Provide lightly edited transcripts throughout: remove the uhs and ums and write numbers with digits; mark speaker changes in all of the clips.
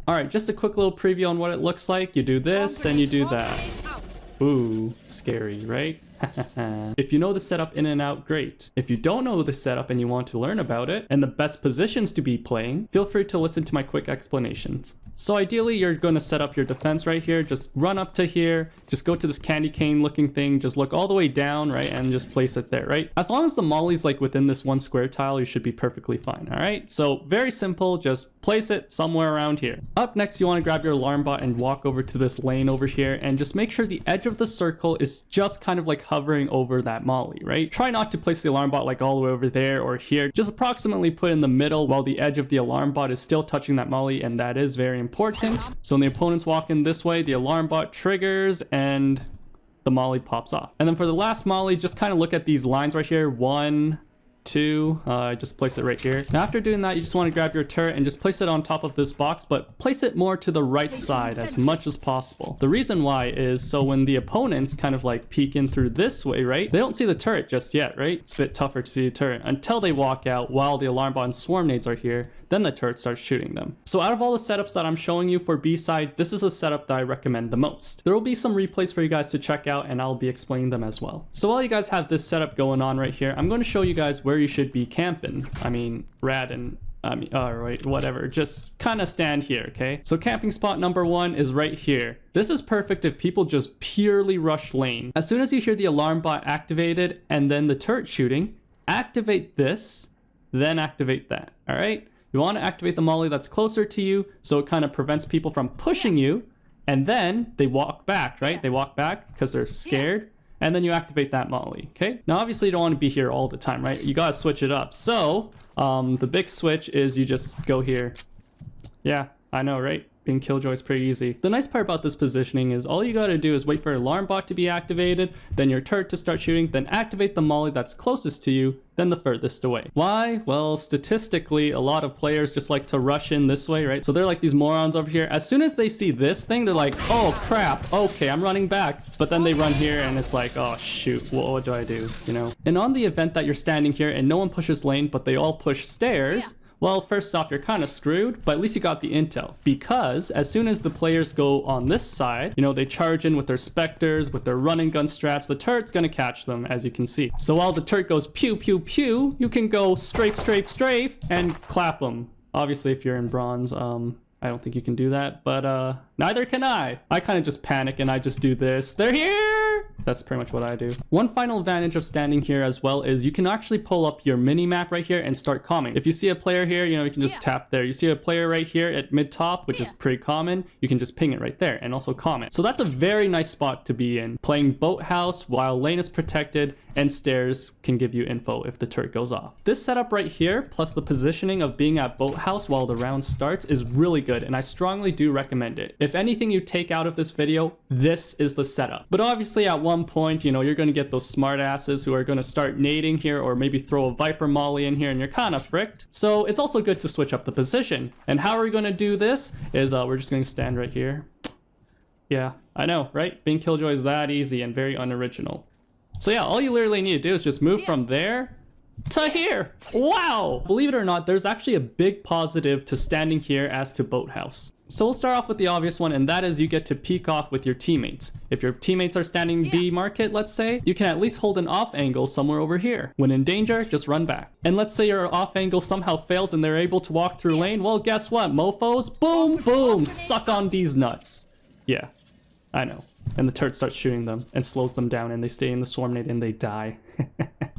Speaker 1: All right, just a quick little preview on what it looks like. You do this and you do that. Ooh, scary, right? If you know the setup in and out, great. If you don't know the setup and you want to learn about it and the best positions to be playing, feel free to listen to my quick explanations. So ideally, you're going to set up your defense right here. Just run up to here. Just go to this candy cane looking thing. Just look all the way down, right? And just place it there, right? As long as the molly's like within this one square tile, you should be perfectly fine, all right? So very simple. Just place it somewhere around here. Up next, you want to grab your alarm bot and walk over to this lane over here and just make sure the edge of the circle is just kind of like hovering over that molly, right? Try not to place the alarm bot like all the way over there or here. Just approximately put in the middle while the edge of the alarm bot is still touching that molly, and that is very important. So when the opponents walk in this way, the alarm bot triggers and the molly pops off. And then for the last molly, just kind of look at these lines right here. 1, 2, just place it right here. Now after doing that, you just want to grab your turret and just place it on top of this box, but place it more to the right side as much as possible. The reason why is so when the opponents kind of like peek in through this way, right? They don't see the turret just yet, right? It's a bit tougher to see the turret until they walk out while the alarm bot and swarm nades are here. Then the turret starts shooting them. So out of all the setups that I'm showing you for B side, this is a setup that I recommend the most. There will be some replays for you guys to check out and I'll be explaining them as well. So while you guys have this setup going on right here, I'm going to show you guys where you should be camping. Alright, whatever. Just kind of stand here, okay? So camping spot number 1 is right here. This is perfect if people just purely rush lane. As soon as you hear the alarm bot activated and then the turret shooting, activate this, then activate that, alright? You want to activate the molly that's closer to you so it kind of prevents people from pushing you, and then they walk back, right? They walk back because they're scared, and then you activate that molly, okay? Now obviously you don't want to be here all the time, right? You gotta switch it up. So the big switch is you just go here. Yeah, I know, right? Being Killjoy is pretty easy. The nice part about this positioning is all you gotta do is wait for alarm bot to be activated, then your turret to start shooting, then activate the molly that's closest to you, then the furthest away. Why? Well, statistically, a lot of players just like to rush in this way, right? So they're like these morons over here. As soon as they see this thing, they're like, oh crap, okay, I'm running back. But then they run here and it's like, oh shoot, what do I do, you know? And on the event that you're standing here and no one pushes lane, but they all push stairs, well, first off, you're kind of screwed, but at least you got the intel. Because as soon as the players go on this side, you know, they charge in with their specters, with their running gun strats, the turret's gonna catch them, as you can see. So while the turret goes pew, pew, pew, you can go strafe, strafe, strafe, and clap them. Obviously, if you're in bronze, I don't think you can do that, but neither can I. I kind of just panic and I just do this. They're here! That's pretty much what I do. One final advantage of standing here as well is you can actually pull up your mini map right here and start calming. If you see a player here, you know, you can just tap there. You see a player right here at mid top, which is pretty common. You can just ping it right there and also comment. So that's a very nice spot to be in. Playing boathouse while lane is protected and stairs can give you info if the turret goes off. This setup right here, plus the positioning of being at boathouse while the round starts, is really good and I strongly do recommend it. If anything you take out of this video, this is the setup. But obviously at one point, you know, you're going to get those smart asses who are going to start nading here or maybe throw a Viper molly in here and you're kind of fricked. So it's also good to switch up the position. And how are we going to do this is we're just going to stand right here. Yeah, I know, right? Being Killjoy is that easy and very unoriginal. So yeah, all you literally need to do is just move from there to here. Wow! Believe it or not, there's actually a big positive to standing here as to boathouse. So we'll start off with the obvious one, and that is you get to peek off with your teammates. If your teammates are standing B market, let's say, you can at least hold an off angle somewhere over here. When in danger, just run back. And let's say your off angle somehow fails and they're able to walk through lane, well guess what, mofos? Boom, boom, suck on these nuts. Yeah, I know. And the turret starts shooting them and slows them down and they stay in the swarm nade and they die.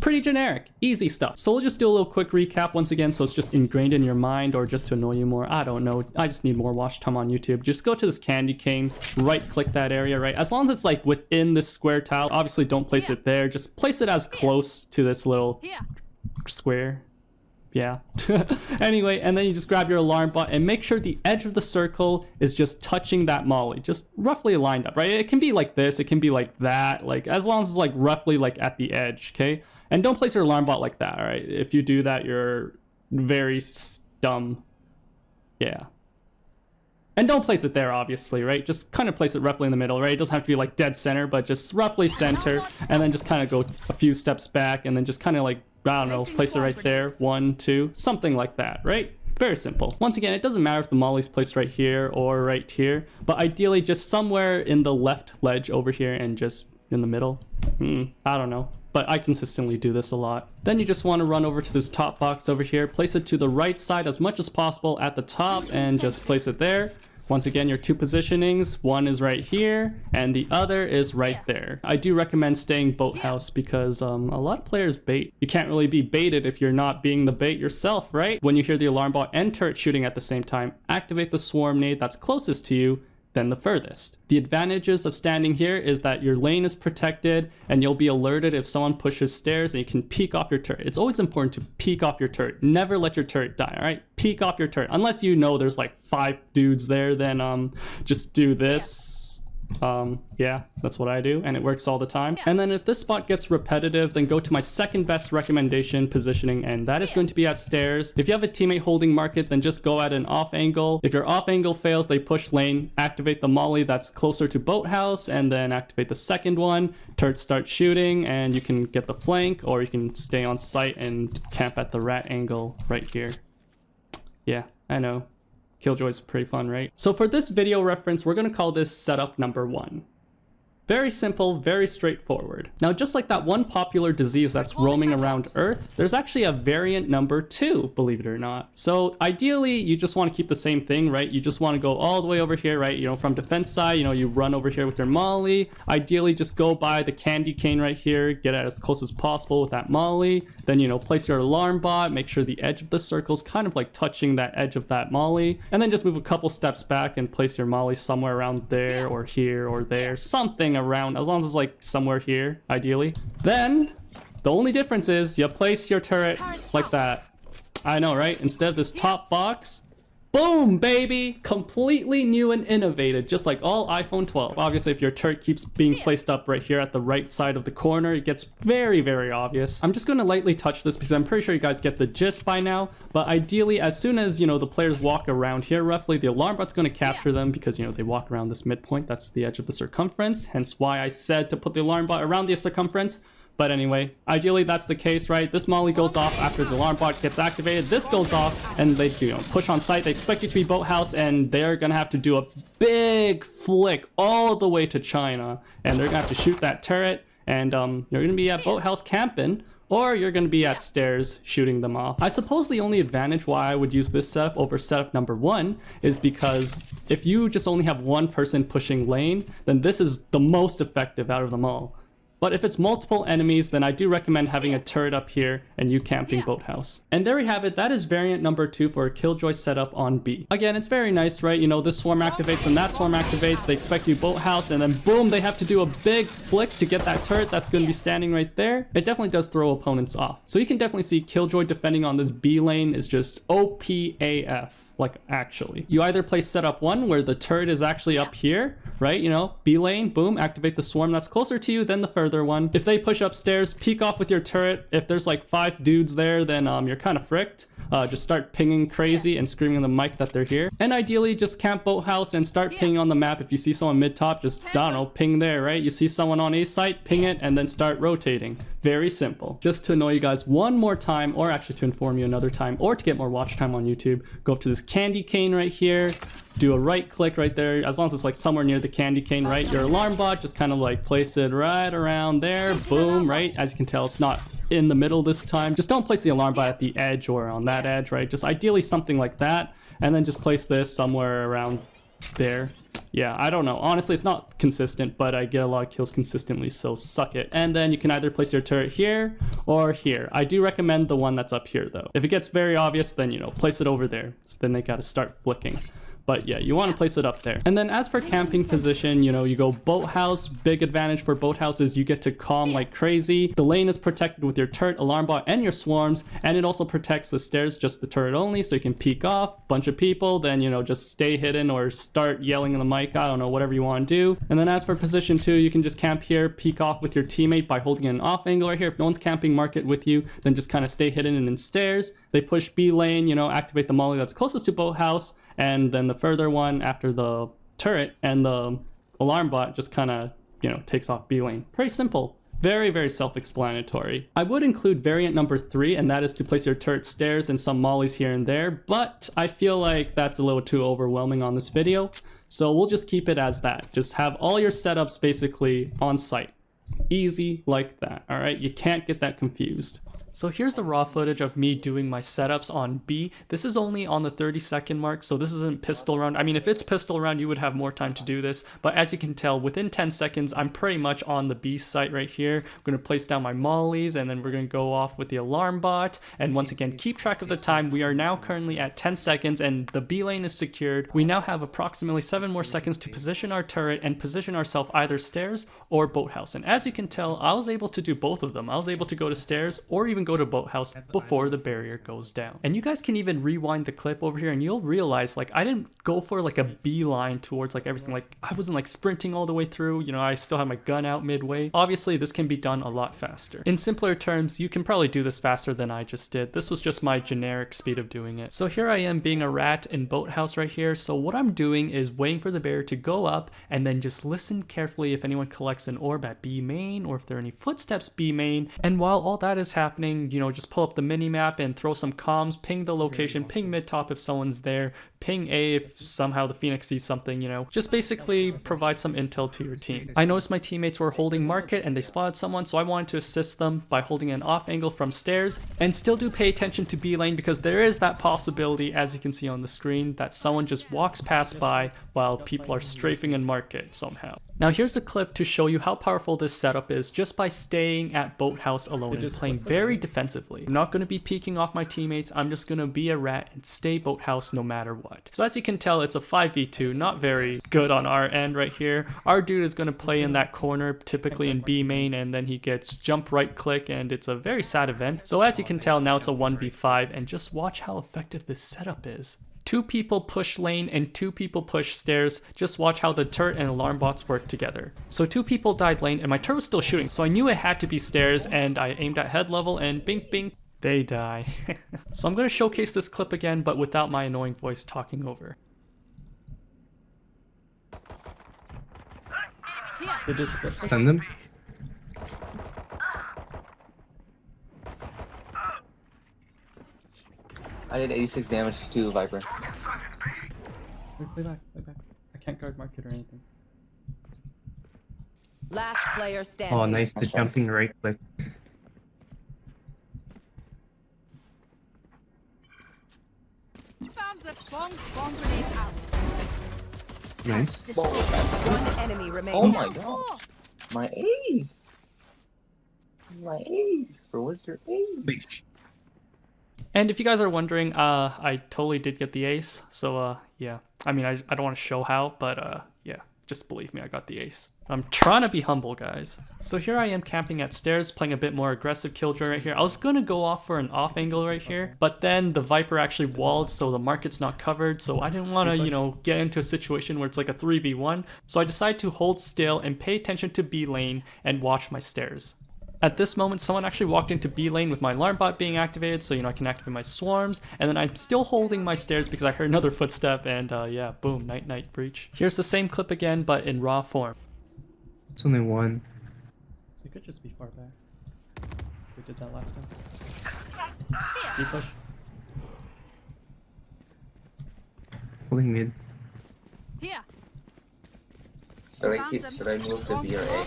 Speaker 1: Pretty generic, easy stuff. So we'll just do a little quick recap once again so it's just ingrained in your mind or just to annoy you more. I don't know, I just need more watch time on YouTube. Just go to this candy cane, right click that area, right? As long as it's like within this square tile, obviously don't place it there. Just place it as close to this little square. Yeah. Anyway, and then you just grab your alarm bot and make sure the edge of the circle is just touching that molly, just roughly lined up, right? It can be like this, it can be like that, like as long as it's like roughly like at the edge, okay? And don't place your alarm bot like that, all right? If you do that, you're very dumb. Yeah. And don't place it there, obviously, right? Just kind of place it roughly in the middle, right? It doesn't have to be like dead center, but just roughly center, and then just kind of go a few steps back, and then just kind of like, I don't know, place it right there, 1, 2, something like that, right? Very simple. Once again, it doesn't matter if the molly's placed right here or right here, but ideally just somewhere in the left ledge over here and just in the middle. I don't know, but I consistently do this a lot. Then you just want to run over to this top box over here, place it to the right side as much as possible at the top and just place it there. Once again, your two positionings, one is right here and the other is right there. I do recommend staying boathouse because a lot of players bait. You can't really be baited if you're not being the bait yourself, right? When you hear the alarm bot and turret shooting at the same time, activate the swarm nade that's closest to you, then the furthest. The advantages of standing here is that your lane is protected and you'll be alerted if someone pushes stairs and you can peek off your turret. It's always important to peek off your turret. Never let your turret die, all right? Peek off your turret. Unless you know there's like 5 dudes there, then just do this. Yeah, that's what I do and it works all the time. And then if this spot gets repetitive, then go to my second best recommendation positioning, and that is going to be at stairs. If you have a teammate holding market, then just go at an off angle. If your off angle fails, they push lane, activate the molly that's closer to boathouse, and then activate the second one. Turrets start shooting and you can get the flank, or you can stay on site and camp at the rat angle right here. Yeah, I know. Killjoy's pretty fun, right? So for this video reference, we're going to call this setup number 1. Very simple, very straightforward. Now, just like that one popular disease that's roaming around Earth, there's actually a variant number 2, believe it or not. So ideally, you just want to keep the same thing, right? You just want to go all the way over here, right? You know, from defense side, you know, you run over here with your molly. Ideally, just go by the candy cane right here, get it as close as possible with that molly. Then, you know, place your alarm bot, make sure the edge of the circle's kind of like touching that edge of that molly. And then just move a couple steps back and place your molly somewhere around there or here or there, something around, as long as it's like somewhere here, ideally. Then the only difference is you place your turret like that. I know, right? Instead of this top box, boom, baby! Completely new and innovative, just like all iPhone 12. Obviously, if your turret keeps being placed up right here at the right side of the corner, it gets very, very obvious. I'm just going to lightly touch this because I'm pretty sure you guys get the gist by now. But ideally, as soon as, you know, the players walk around here roughly, the alarm bot's going to capture them because, you know, they walk around this midpoint. That's the edge of the circumference. Hence why I said to put the alarm bot around the circumference. But anyway, ideally that's the case, right? This molly goes off after the alarm bot gets activated. This goes off and they, you know, push on site. They expect you to be boathouse and they're gonna have to do a big flick all the way to China. And they're gonna have to shoot that turret and you're gonna be at boathouse camping, or you're gonna be at stairs shooting them off. I suppose the only advantage why I would use this setup over setup number 1 is because if you just only have one person pushing lane, then this is the most effective out of them all. But if it's multiple enemies, then I do recommend having a turret up here and you camping boathouse. And there we have it. That is variant number 2 for a Killjoy setup on B. Again, it's very nice, right? You know, this swarm activates and that swarm activates. They expect you boathouse and then boom, they have to do a big flick to get that turret that's going to be standing right there. It definitely does throw opponents off. So you can definitely see Killjoy defending on this B lane is just OPAF. Like, actually. You either play setup 1 where the turret is actually up here, right? You know, B lane, boom, activate the swarm that's closer to you than the further one. If they push upstairs, peek off with your turret. If there's like 5 dudes there, then you're kind of fricked. Just start pinging crazy and screaming on the mic that they're here. And ideally, just camp boathouse and start pinging on the map. If you see someone mid-top, just, I don't know, ping there, right? You see someone on A site, ping it, and then start rotating. Very simple. Just to annoy you guys one more time, or actually to inform you another time, or to get more watch time on YouTube, go up to this candy cane right here, do a right click right there, as long as it's like somewhere near the candy cane, right? Your alarm bot, just kind of like place it right around there, boom, right? As you can tell, it's not in the middle this time. Just don't place the alarm bot at the edge or on that edge, right? Just ideally something like that, and then just place this somewhere around there. Yeah, I don't know. Honestly, it's not consistent, but I get a lot of kills consistently, so suck it. And then you can either place your turret here or here. I do recommend the one that's up here, though. If it gets very obvious, then, you know, place it over there. So then they gotta start flicking. But yeah, you want to place it up there. And then as for camping position, you know, you go boathouse. Big advantage for boathouse is you get to calm like crazy. The lane is protected with your turret, alarm bot, and your swarms. And it also protects the stairs, just the turret only. So you can peek off, bunch of people, then, you know, just stay hidden or start yelling in the mic. I don't know, whatever you want to do. And then as for position 2, you can just camp here, peek off with your teammate by holding an off angle right here. If no one's camping market with you, then just kind of stay hidden and in stairs. They push B lane, you know, activate the molly that's closest to boathouse. And then the further one after the turret and the alarm bot just kind of, you know, takes off B lane. Pretty simple. Very, very self-explanatory. I would include variant number 3, and that is to place your turret stairs and some mollies here and there, but I feel like that's a little too overwhelming on this video, so we'll just keep it as that. Just have all your setups basically on site. Easy like that, all right? You can't get that confused. So here's the raw footage of me doing my setups on B. This is only on the 30-second mark, so this isn't pistol round. I mean, if it's pistol round, you would have more time to do this, but as you can tell, within 10 seconds, I'm pretty much on the B site right here. I'm gonna place down my mollies, and then we're gonna go off with the alarm bot, and once again, keep track of the time. We are now currently at 10 seconds, and the B lane is secured. We now have approximately 7 more seconds to position our turret and position ourselves either stairs or boathouse, and as you can tell, I was able to do both of them. I was able to go to stairs or even go to boathouse before the barrier goes down. And you guys can even rewind the clip over here and you'll realize like I didn't go for like a beeline towards like everything. Like I wasn't like sprinting all the way through, you know, I still had my gun out midway. Obviously this can be done a lot faster. In simpler terms, you can probably do this faster than I just did. This was just my generic speed of doing it. So here I am being a rat in boathouse right here. So what I'm doing is waiting for the barrier to go up and then just listen carefully if anyone collects an orb at B main or if there are any footsteps B main. And while all that is happening, you know, just pull up the mini map and throw some comms, ping the location, ping mid top if someone's there, ping A if somehow the Phoenix sees something, you know, just basically provide some intel to your team. I noticed my teammates were holding market and they spotted someone, so I wanted to assist them by holding an off angle from stairs, and still do pay attention to B lane because there is that possibility, as you can see on the screen, that someone just walks past by while people are strafing in market somehow. Now here's a clip to show you how powerful this setup is just by staying at boathouse alone and playing very defensively. I'm not going to be peeking off my teammates, I'm just going to be a rat and stay boathouse no matter what. So as you can tell, it's a 5v2, not very good on our end right here. Our dude is going to play in that corner, typically in B main, and then he gets jump right click, and it's a very sad event. So as you can tell, now it's a 1v5, and just watch how effective this setup is. 2 people push lane and 2 people push stairs. Just watch how the turret and alarm bots work together. So 2 people died lane and my turret was still shooting, so I knew it had to be stairs, and I aimed at head level and bing bing, they die. So I'm going to showcase this clip again, but without my annoying voice talking over. They just split.
Speaker 2: Send them.
Speaker 3: I did 86 damage to Viper.
Speaker 1: Wait, play back. I can't guard market or anything.
Speaker 4: Last player standing.
Speaker 2: Oh, nice. The jumping right click.
Speaker 4: Found the bomb grenade out.
Speaker 2: Nice.
Speaker 4: One enemy remaining.
Speaker 3: Oh my god. My ace. My ace. Bro, what's your ace?
Speaker 1: And if you guys are wondering, I totally did get the ace, so yeah. I mean, I don't want to show how, but yeah, just believe me, I got the ace. I'm trying to be humble, guys. So here I am camping at stairs, playing a bit more aggressive Killjoy right here. I was gonna go off for an off angle right here, but then the Viper actually walled, so the market's not covered, so I didn't want to, you know, get into a situation where it's like a 3v1, so I decided to hold still and pay attention to B lane and watch my stairs. At this moment, someone actually walked into B lane with my alarm bot being activated, so you know I can activate my swarms, and then I'm still holding my stairs because I heard another footstep, and yeah, boom, night breach. Here's the same clip again, but in raw form.
Speaker 2: It's only one.
Speaker 1: It could just be far back. We did that last time. B push.
Speaker 2: Holding mid.
Speaker 4: Here.
Speaker 3: Should I move to B or A?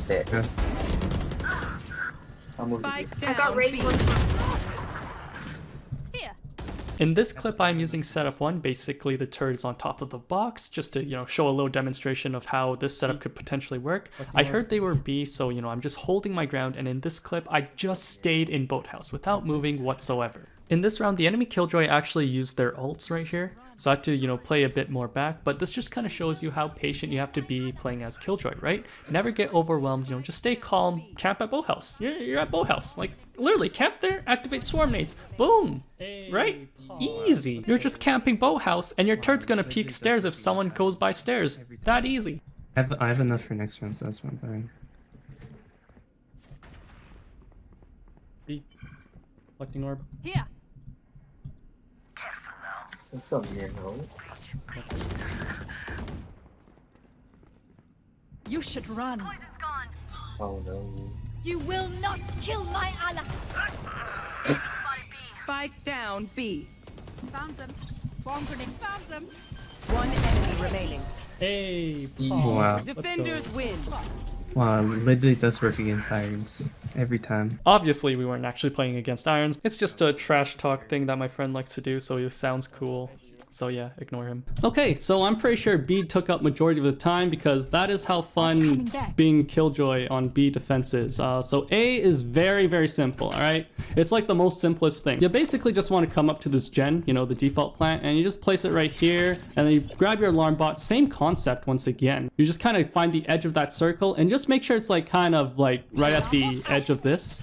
Speaker 3: Stay.
Speaker 2: Yeah.
Speaker 3: I'll move to B.
Speaker 4: I got raised one. Here.
Speaker 1: In this clip, I'm using setup 1. Basically, the turret is on top of the box, just to, you know, show a little demonstration of how this setup could potentially work. I heard they were B, so, you know, I'm just holding my ground, and in this clip, I just stayed in boathouse without moving whatsoever. In this round, the enemy Killjoy actually used their ults right here, so I had to, you know, play a bit more back, but this just kind of shows you how patient you have to be playing as Killjoy, right? Never get overwhelmed, you know, just stay calm, camp at boathouse. You're at boathouse, like, literally, camp there, activate swarm nades, boom, right? Easy. You're just camping boathouse, and your turret's gonna peek stairs if someone goes by stairs. That easy.
Speaker 2: I have enough for next round, so that's what I'm buying.
Speaker 1: B. Collecting orb.
Speaker 4: Here.
Speaker 3: It's so weird, no?
Speaker 4: You should run.
Speaker 3: Oh no.
Speaker 4: You will not kill my ally. Spike down B. Found them. Swarm grenade. Found them. One enemy remaining.
Speaker 1: Hey,
Speaker 2: Wow.
Speaker 4: Defenders win.
Speaker 2: Wow, it literally does work against irons. Every time.
Speaker 1: obviously we weren't actually playing against irons. It's just a trash talk thing that my friend likes to do, so it sounds cool. So yeah, ignore him. Okay, so I'm pretty sure B took up majority of the time because that is how fun being Killjoy on B defense is. So A is very, very simple, all right? It's like the most simplest thing. You basically just want to come up to this gen, you know, the default plant, and you just place it right here, and then you grab your alarm bot. Same concept once again. You just kind of find the edge of that circle and just make sure it's like kind of like right at the edge of this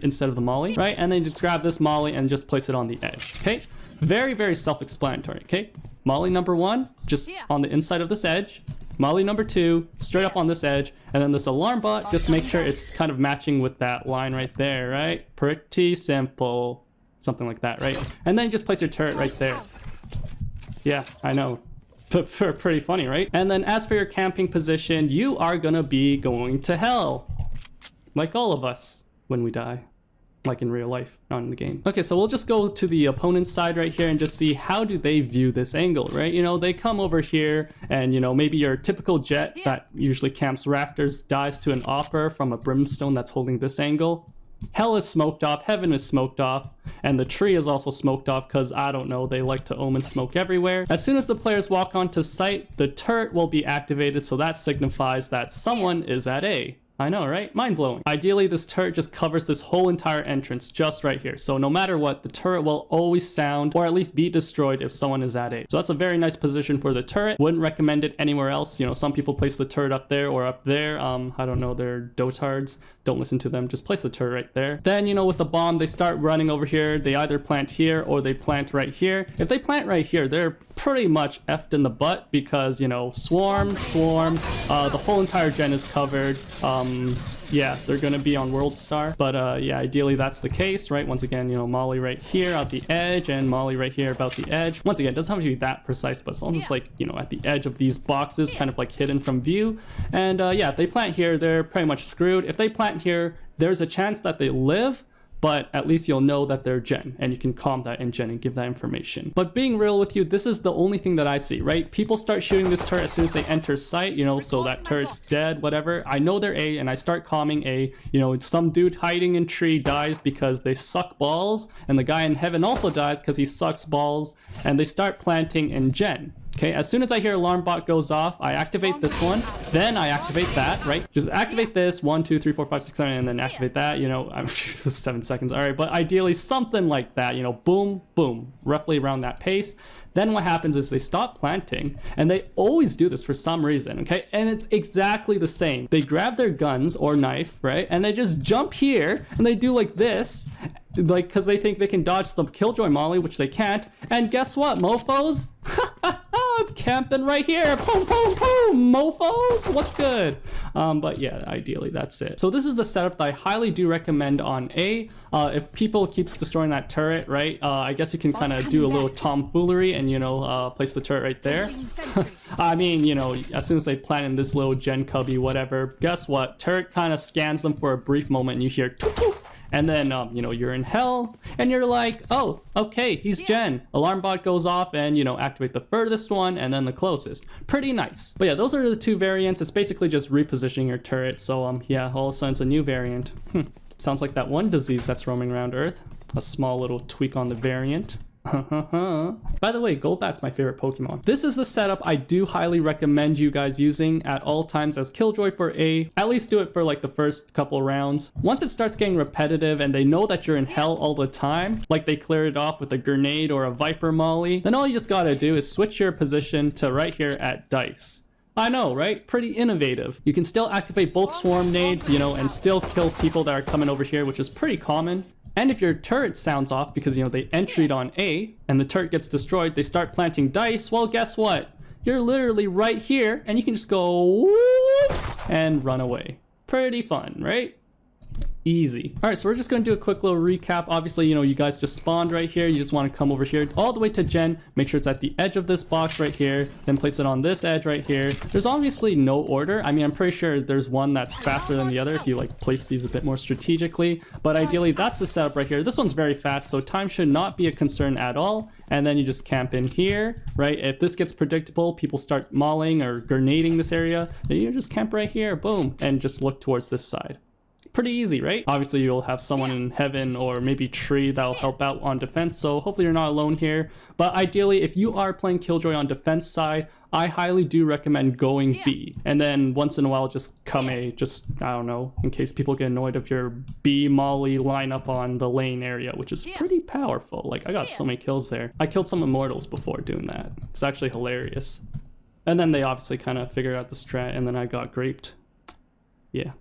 Speaker 1: instead of the molly, right? And then just grab this molly and just place it on the edge, okay? Very, very self-explanatory, okay? Molly number 1, just on the inside of this edge. Molly number 2, straight up on this edge. And then this alarm bot, just make sure it's kind of matching with that line right there, right? Pretty simple. Something like that, right? And then just place your turret right there. Yeah, I know. Pretty funny, right? And then as for your camping position, you are gonna be going to hell. Like all of us when we die. Like in real life, not in the game. Okay, so we'll just go to the opponent's side right here and just see how do they view this angle, right? You know, they come over here and, you know, maybe your typical jet that usually camps rafters dies to an opera from a brimstone that's holding this angle. Hell is smoked off, heaven is smoked off, and the tree is also smoked off because, I don't know, they like to omen smoke everywhere. As soon as the players walk onto site, the turret will be activated, so that signifies that someone is at A. I know, right? Mind-blowing. Ideally, this turret just covers this whole entire entrance just right here. So no matter what, the turret will always sound or at least be destroyed if someone is at A. So that's a very nice position for the turret. Wouldn't recommend it anywhere else. You know, some people place the turret up there or up there. I don't know, they're dotards. Don't listen to them. Just place the turret right there. Then, you know, with the bomb, they start running over here. They either plant here or they plant right here. If they plant right here, they're pretty much effed in the butt because, you know, swarm, the whole entire gen is covered. Yeah, they're gonna be on World Star, but yeah, ideally that's the case, right? Once again, you know, molly right here at the edge and molly right here about the edge. Once again, it doesn't have to be that precise, but as long as it's like, you know, at the edge of these boxes, kind of like hidden from view. And yeah, if they plant here, they're pretty much screwed. If they plant here, there's a chance that they live, but at least you'll know that they're gen and you can calm that in gen and give that information. But being real with you, this is the only thing that I see, right? People start shooting this turret as soon as they enter sight, you know, so that turret's dead, whatever. I know they're A and I start calming A, you know, some dude hiding in tree dies because they suck balls, and the guy in heaven also dies because he sucks balls, and they start planting in gen. Okay, as soon as I hear alarm bot goes off, I activate this one, then I activate that, right? Just activate this, 1, 2, 3, 4, 5, 6, 7, and then activate that, you know, 7 seconds, all right, but ideally something like that, you know, boom, boom, roughly around that pace. Then what happens is they stop planting, and they always do this for some reason, okay? And it's exactly the same. They grab their guns or knife, right? And they just jump here, and they do like this, like, because they think they can dodge the Killjoy molly, which they can't. And guess what, mofos? I'm camping right here. Boom, boom, boom, mofos. What's good? But yeah, ideally that's it. So this is the setup that I highly do recommend on A. If people keeps destroying that turret, right? I guess you can kind of do a little tomfoolery and, you know, place the turret right there. I mean, you know, as soon as they plant in this little gen cubby, whatever, guess what? Turret kind of scans them for a brief moment and you hear toot toot. And then, you know, you're in hell and you're like, oh, okay, he's gen. Alarm bot goes off and, you know, activate the furthest one and then the closest. Pretty nice. But yeah, those are the two variants. It's basically just repositioning your turret. So, yeah, all of a sudden it's a new variant. Sounds like that one disease that's roaming around Earth. A small little tweak on the variant. By the way, Golbat's my favorite Pokemon. This is the setup I do highly recommend you guys using at all times as Killjoy for A. At least do it for like the first couple rounds. Once it starts getting repetitive and they know that you're in hell all the time, like they cleared it off with a grenade or a Viper Molly, then all you just gotta do is switch your position to right here at Dice. I know, right? Pretty innovative. You can still activate both swarm nades, you know, and still kill people that are coming over here, which is pretty common. And if your turret sounds off because, you know, they entried on A and the turret gets destroyed, they start planting dice, well, guess what? You're literally right here and you can just go whoop and run away. Pretty fun, right? Easy. All right, so we're just gonna do a quick little recap. Obviously, you know, you guys just spawned right here. You just wanna come over here all the way to Gen, make sure it's at the edge of this box right here, then place it on this edge right here. There's obviously no order. I mean, I'm pretty sure there's one that's faster than the other if you like place these a bit more strategically, but ideally that's the setup right here. This one's very fast, so time should not be a concern at all. And then you just camp in here, right? If this gets predictable, people start mauling or grenading this area, then you just camp right here, boom, and just look towards this side. Pretty easy, right? Obviously, you'll have someone in heaven or maybe tree that'll help out on defense, so hopefully you're not alone here. But ideally, if you are playing Killjoy on defense side, I highly do recommend going B. And then once in a while, just come A, just, I don't know, in case people get annoyed if your B molly lineup on the lane area, which is pretty powerful. Like, I got so many kills there. I killed some immortals before doing that. It's actually hilarious. And then they obviously kind of figured out the strat, and then I got graped. Yeah.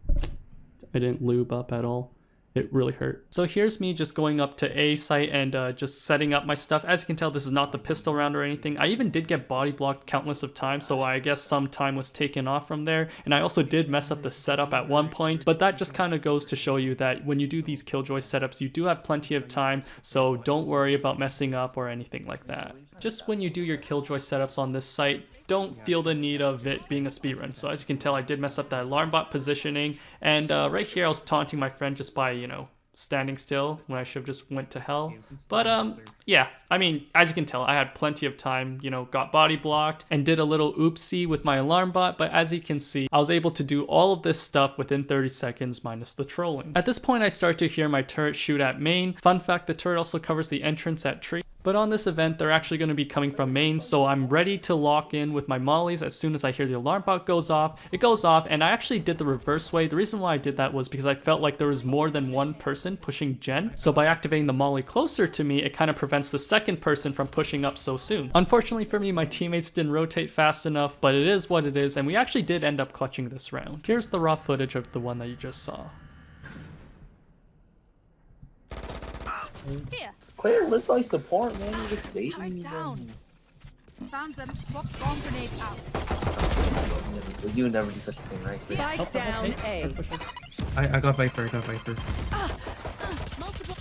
Speaker 1: I didn't lube up at all. It really hurt. So here's me just going up to A site and just setting up my stuff. As you can tell, this is not the pistol round or anything. I even did get body blocked countless of times, so I guess some time was taken off from there. And I also did mess up the setup at one point, but that just kind of goes to show you that when you do these Killjoy setups, you do have plenty of time, so don't worry about messing up or anything like that. Just when you do your Killjoy setups on this site, don't feel the need of it being a speedrun. So as you can tell, I did mess up that alarm bot positioning, and right here I was taunting my friend just by, you know, standing still when I should have just went to hell. But yeah, I mean, as you can tell, I had plenty of time, you know, got body blocked and did a little oopsie with my alarm bot, but as you can see, I was able to do all of this stuff within 30 seconds minus the trolling. At this point, I start to hear my turret shoot at main. Fun fact, the turret also covers the entrance at tree. But on this event, they're actually going to be coming from main, so I'm ready to lock in with my mollies as soon as I hear the alarm bot goes off. It goes off, and I actually did the reverse way. The reason why I did that was because I felt like there was more than one person pushing Gen. So by activating the molly closer to me, it kind of prevents the second person from pushing up so soon. Unfortunately for me, my teammates didn't rotate fast enough, but it is what it is, and we actually did end up clutching this round. Here's the raw footage of the one that you just saw.
Speaker 4: Here.
Speaker 3: Claire, let's like support, man. You just baiting
Speaker 4: Right
Speaker 3: me,
Speaker 4: down. Found them. Swap bomb grenade out.
Speaker 3: You would never do such a thing, right? Claire?
Speaker 4: Spike down A.
Speaker 2: I got Viper, I got Viper.
Speaker 4: Multiple.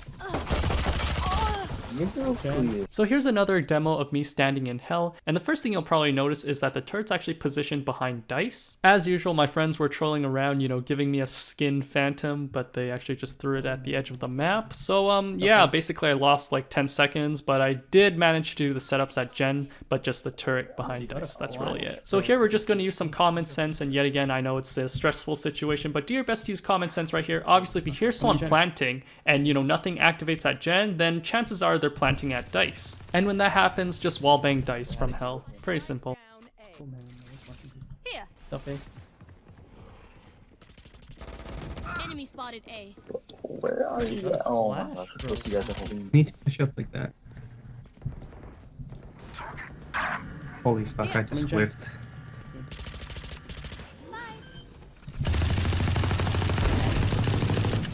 Speaker 1: So here's another demo of me standing in hell, and the first thing you'll probably notice is that the turret's actually positioned behind dice. As usual, my friends were trolling around, you know, giving me a skin phantom, but they actually just threw it at the edge of the map. So yeah, basically I lost like 10 seconds, but I did manage to do the setups at Gen, but just the turret behind dice, that's really it. So here we're just going to use some common sense, and yet again, I know it's a stressful situation, but do your best to use common sense right here. Obviously, if you hear someone planting and, you know, nothing activates at Gen, then chances are they're planting at dice. And when that happens, just wallbang dice from hell. Pretty simple.
Speaker 4: Here.
Speaker 1: Stuff A.
Speaker 4: Enemy spotted A.
Speaker 3: Where are you? Oh my gosh, of course you guys are holding.
Speaker 2: You need to push up like that. Holy fuck, I just whiffed.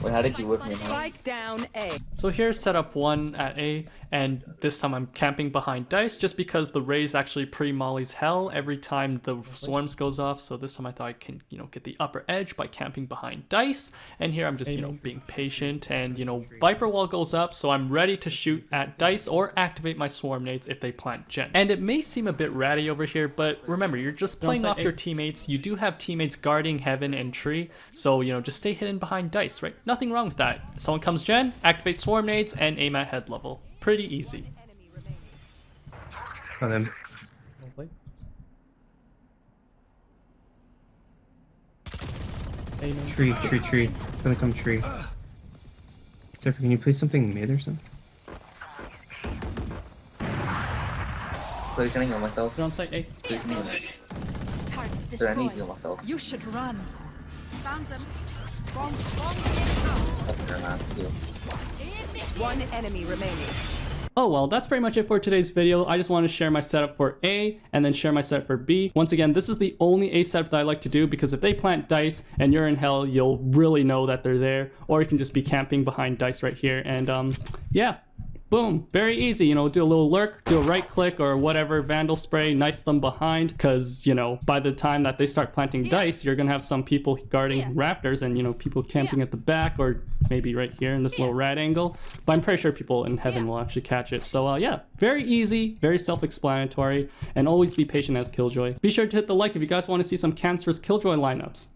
Speaker 3: Wait, how did you whip me?
Speaker 4: Spike down A.
Speaker 1: So here's setup 1 at A, and this time I'm camping behind dice just because the raise actually pre-mollies hell every time the swarms goes off. So this time I thought I can, you know, get the upper edge by camping behind dice. And here I'm just, you know, being patient, and, you know, Viper wall goes up, so I'm ready to shoot at dice or activate my swarm nades if they plant Gen. And it may seem a bit ratty over here, but remember, you're just playing off your teammates. You do have teammates guarding heaven and tree, so, you know, just stay hidden behind dice, right? Nothing wrong with that. Someone comes Gen, activate swarm nades, and aim at head level. Pretty easy.
Speaker 2: Got him. Tree. It's gonna come tree. Zephyr, can you play something mid or something?
Speaker 3: So you're gonna heal myself?
Speaker 1: You're on site A.
Speaker 3: So you can heal me.
Speaker 4: Targets
Speaker 3: So I need to
Speaker 4: destroyed.
Speaker 3: heal myself.
Speaker 4: You should run. Found them. Bomb
Speaker 3: That's fair enough, too.
Speaker 4: One enemy remaining.
Speaker 1: Oh well, that's pretty much it for today's video. I just want to share my setup for A and then share my setup for B. Once again, this is the only A setup that I like to do because if they plant dice and you're in hell, you'll really know that they're there. Or you can just be camping behind dice right here. And yeah, boom, very easy. You know, do a little lurk, do a right click or whatever, vandal spray, knife them behind, because, you know, by the time that they start planting dice, you're gonna have some people guarding rafters and, you know, people camping at the back or maybe right here in this little rat angle. But I'm pretty sure people in heaven will actually catch it. So yeah, very easy, very self-explanatory, and always be patient as Killjoy. Be sure to hit the like if you guys want to see some cancerous Killjoy lineups.